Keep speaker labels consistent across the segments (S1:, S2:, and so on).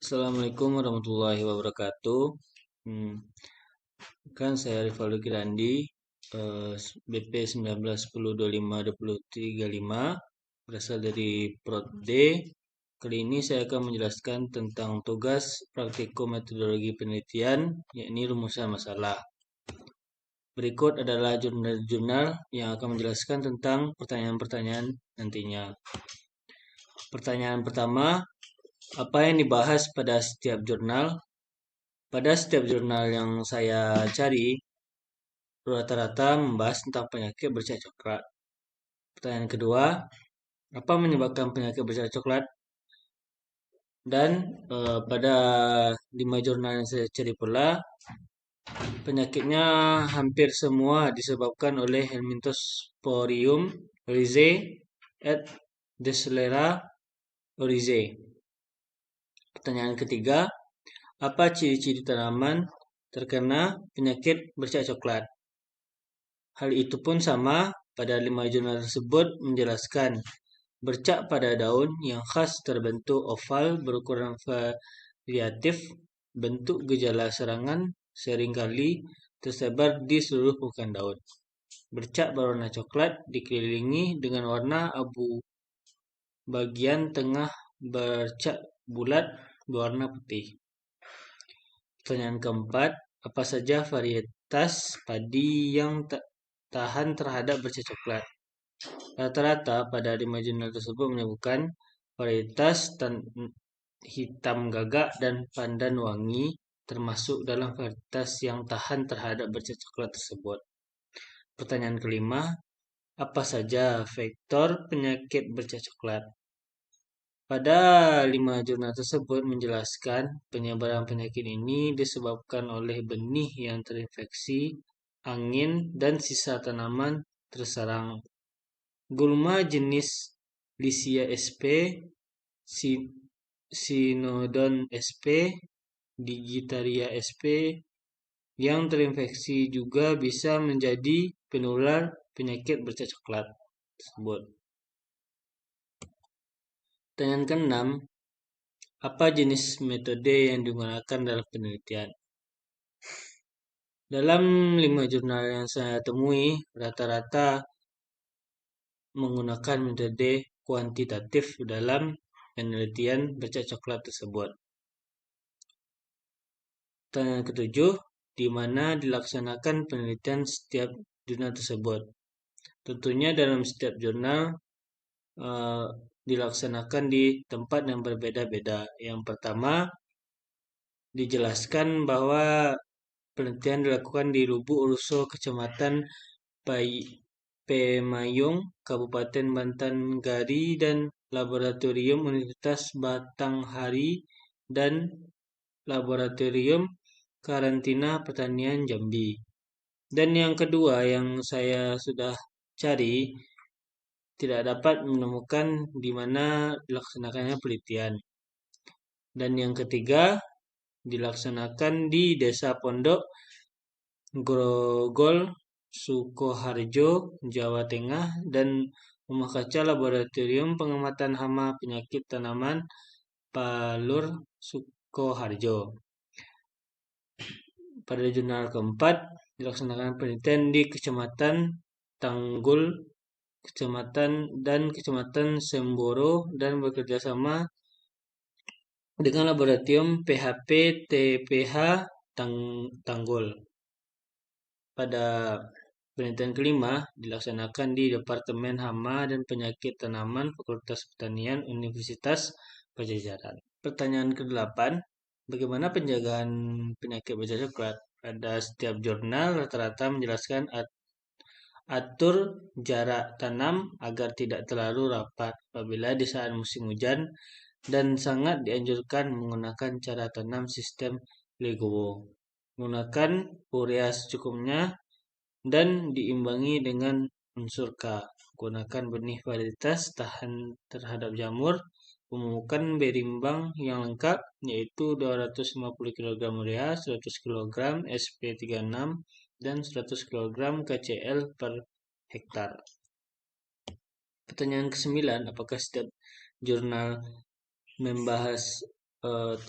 S1: Assalamualaikum warahmatullahi wabarakatuh. Hmm, Kan saya Rivaldo Kirandi, BP 1910252035, berasal dari Prod D. Kali ini saya akan menjelaskan tentang tugas praktikum metodologi penelitian, yakni rumusan masalah. Berikut adalah jurnal-jurnal yang akan menjelaskan tentang pertanyaan-pertanyaan nantinya. Pertanyaan pertama, apa yang dibahas pada setiap jurnal? Pada setiap jurnal yang saya cari, rata-rata membahas tentang penyakit bercak coklat. Pertanyaan kedua, apa menyebabkan penyakit bercak coklat? Dan pada 5 jurnal yang saya cari pula, penyakitnya hampir semua disebabkan oleh Helminthosporium oryzae et Deslera oryzae. Pertanyaan ketiga, apa ciri-ciri tanaman terkena penyakit bercak coklat? Hal itu pun sama pada 5 jurnal tersebut menjelaskan bercak pada daun yang khas terbentuk oval berukuran variatif, bentuk gejala serangan seringkali tersebar di seluruh permukaan daun. Bercak berwarna coklat dikelilingi dengan warna abu, bagian tengah bercak bulat berwarna putih. Pertanyaan keempat, apa saja varietas padi yang tahan terhadap bercak coklat? Rata-rata pada 5 jurnal tersebut menyebutkan varietas hitam gagak dan pandan wangi termasuk dalam varietas yang tahan terhadap bercak coklat tersebut. Pertanyaan kelima, apa saja vektor penyakit bercak coklat? Pada 5 jurnal tersebut menjelaskan penyebaran penyakit ini disebabkan oleh benih yang terinfeksi, angin, dan sisa tanaman terserang. Gulma jenis Lycia sp, Cynodon sp, Digitaria sp yang terinfeksi juga bisa menjadi penular penyakit bercak coklat tersebut. Pertanyaan keenam, apa jenis metode yang digunakan dalam penelitian? Dalam 5 jurnal yang saya temui, rata-rata menggunakan metode kuantitatif dalam penelitian bercak coklat tersebut. Pertanyaan ketujuh, di mana dilaksanakan penelitian setiap jurnal tersebut? Tentunya dalam setiap jurnal dilaksanakan di tempat yang berbeda-beda. Yang pertama, dijelaskan bahwa penelitian dilakukan di Lubuk Ruso, Kecamatan Pemayung, Kabupaten Banten-Gari, dan Laboratorium Universitas Batanghari dan Laboratorium Karantina Pertanian Jambi. Dan yang kedua yang saya sudah cari, tidak dapat menemukan di mana dilaksanakannya penelitian. Dan yang ketiga, dilaksanakan di Desa Pondok Grogol, Sukoharjo, Jawa Tengah, dan Rumah Kaca Laboratorium Pengamatan Hama Penyakit Tanaman Palur Sukoharjo. Pada jurnal keempat, dilaksanakan penelitian di Kecamatan Tanggul, Kecamatan Semboro, dan bekerja sama dengan Laboratorium PHP TPH Tanggul. Pada penelitian kelima dilaksanakan di Departemen Hama dan Penyakit Tanaman Fakultas Pertanian Universitas Pajajaran. Pertanyaan ke-8, bagaimana penjagaan penyakit bercak coklat? Pada setiap jurnal rata-rata menjelaskan atur jarak tanam agar tidak terlalu rapat apabila di saat musim hujan dan sangat dianjurkan menggunakan cara tanam sistem legowo. Menggunakan urea secukupnya dan diimbangi dengan unsur K. Gunakan benih varietas tahan terhadap jamur. Pemupukan berimbang yang lengkap yaitu 250 kg urea, 100 kg SP36 dan 100 kg KCl per hektar. Pertanyaan ke-9, apakah setiap jurnal membahas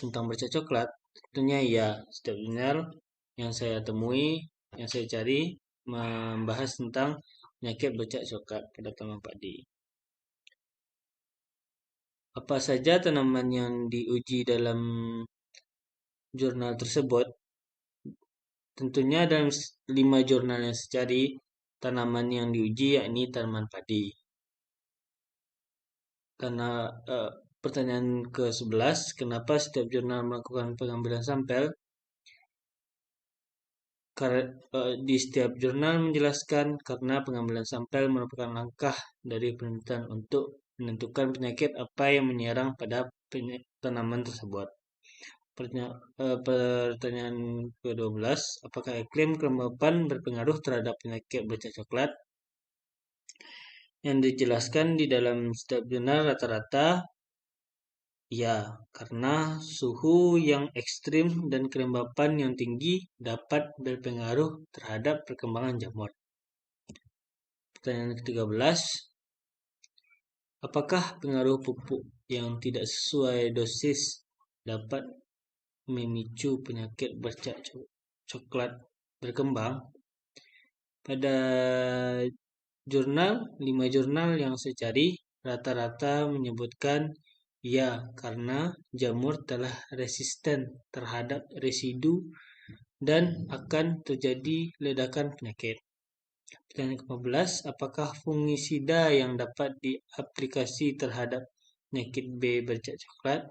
S1: tentang bercak coklat, tentunya ya, setiap jurnal yang saya temui, yang saya cari membahas tentang penyakit bercak coklat pada tanaman padi. Apa saja tanaman yang diuji dalam jurnal tersebut? Tentunya dalam 5 jurnal yang saya cari, tanaman yang diuji yakni tanaman padi. Karena pertanyaan ke-11, kenapa setiap jurnal melakukan pengambilan sampel? Di setiap jurnal menjelaskan karena pengambilan sampel merupakan langkah dari penelitian untuk menentukan penyakit apa yang menyerang pada tanaman tersebut. Pertanyaan ke-12, apakah iklim kelembapan berpengaruh terhadap penyakit bercak coklat? Yang dijelaskan di dalam setiap jurnal rata-rata ya, karena suhu yang ekstrim dan kelembapan yang tinggi dapat berpengaruh terhadap perkembangan jamur. Pertanyaan ke-13, apakah pengaruh pupuk yang tidak sesuai dosis dapat memicu penyakit bercak coklat berkembang? Pada 5 jurnal yang saya cari, rata-rata menyebutkan ya, karena jamur telah resisten terhadap residu dan akan terjadi ledakan penyakit. Pertanyaan ke-15, apakah fungisida yang dapat diaplikasi terhadap penyakit B bercak coklat?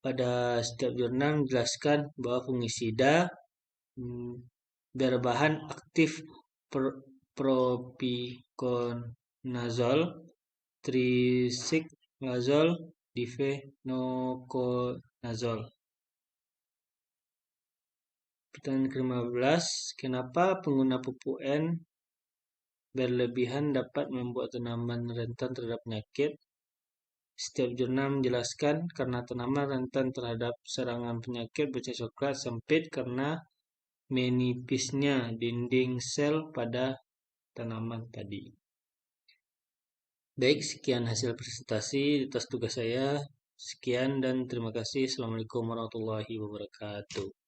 S1: Pada setiap jurnal menjelaskan bahwa fungisida berbahan aktif propiconazol, tricyclazole, difenoconazole. Pertanyaan ke-15, kenapa pengguna pupuk N berlebihan dapat membuat tanaman rentan terhadap penyakit? Setiap jurnal menjelaskan karena tanaman rentan terhadap serangan penyakit bercak coklat sempit karena menipisnya dinding sel pada tanaman tadi. Baik, sekian hasil presentasi atas tugas saya. Sekian dan terima kasih. Assalamualaikum warahmatullahi wabarakatuh.